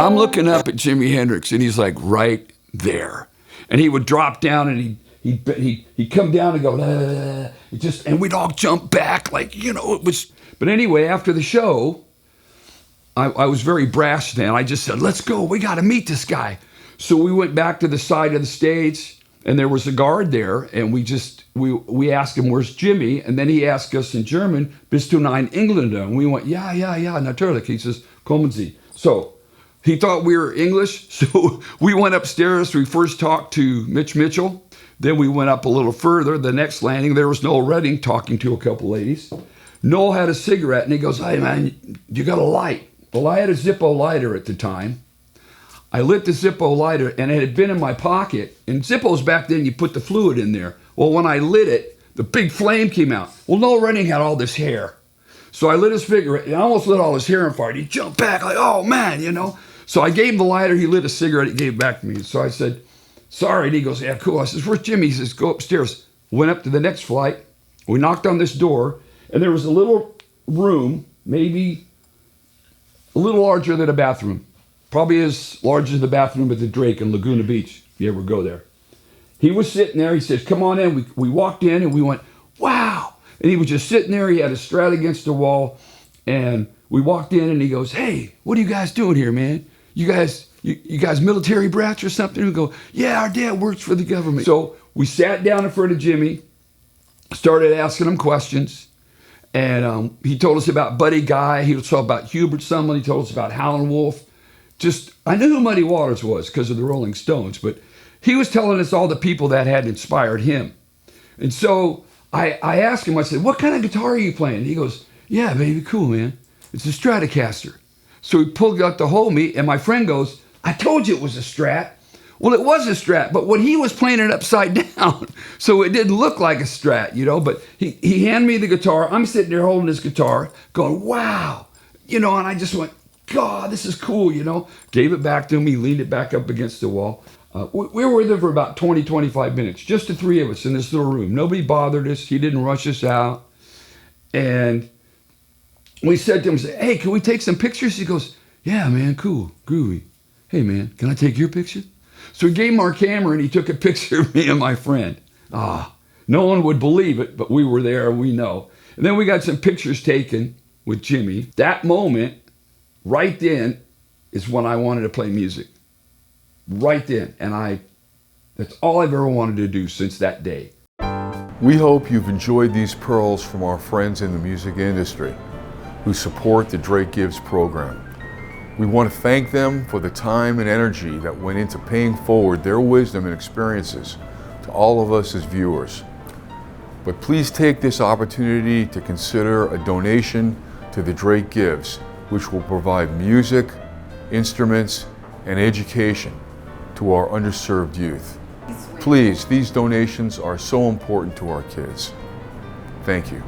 And I'm looking up at Jimi Hendrix, and he's like right there. And he would drop down, and he'd come down and go, and we'd all jump back, like, you know, it was. But anyway, after the show, I was very brash then. I just said, let's go. We got to meet this guy. So we went back to the side of the stage, and there was a guard there, and we asked him, where's Jimmy? And then he asked us in German, bist du ein Engländer? And we went, yeah, natürlich. He says, kommen Sie. So he thought we were English, so we went upstairs. We first talked to Mitch Mitchell. Then we went up a little further. The next landing, there was Noel Redding talking to a couple ladies. Noel had a cigarette, and he goes, hey, man, you got a light? Well, I had a Zippo lighter at the time. I lit the Zippo lighter, and it had been in my pocket. And Zippos back then, you put the fluid in there. Well, when I lit it, the big flame came out. Well, Noel Redding had all this hair. So I lit his cigarette, and I almost lit all his hair on fire. He jumped back like, oh, man, you know. So I gave him the lighter. He lit a cigarette. He gave it back to me. So I said, sorry. And he goes, yeah, cool. I says, where's Jimmy? He says, go upstairs. Went up to the next flight. We knocked on this door, and there was a little room, maybe a little larger than a bathroom. Probably as large as the bathroom at the Drake in Laguna Beach, if you ever go there. He was sitting there. He says, come on in. We walked in, and we went, wow. And he was just sitting there. He had his Strat against the wall. And we walked in, and he goes, hey, what are you guys doing here, man? You guys military brats or something? We go, yeah, our dad works for the government. So we sat down in front of Jimmy, started asking him questions. And he told us about Buddy Guy. He told us about Hubert Sumlin. He told us about Howlin' Wolf. I knew who Muddy Waters was because of the Rolling Stones, but he was telling us all the people that had inspired him. And so I asked him, I said, what kind of guitar are you playing? He goes, yeah, baby, cool, man. It's a Stratocaster. So he pulled out the whole me, and my friend goes, I told you it was a Strat. Well, it was a Strat, but when he was playing it upside down, so it didn't look like a Strat, you know, but he handed me the guitar. I'm sitting there holding his guitar, going, wow, you know, and I just went, God, this is cool, you know. Gave it back to him. He leaned it back up against the wall. We were there for about 20, 25 minutes, just the three of us in this little room. Nobody bothered us. He didn't rush us out. And we said to him, hey, can we take some pictures? He goes, yeah, man, cool, groovy. Hey, man, can I take your picture? So we gave him our camera, and he took a picture of me and my friend. No one would believe it, but we were there, we know. And then we got some pictures taken with Jimmy. That moment, right then, is when I wanted to play music. Right then. And that's all I've ever wanted to do since that day. We hope you've enjoyed these pearls from our friends in the music industry who support the Drake Gives program. We want to thank them for the time and energy that went into paying forward their wisdom and experiences to all of us as viewers. But please take this opportunity to consider a donation to the Drake Gives, which will provide music, instruments, and education to our underserved youth. Please, these donations are so important to our kids. Thank you.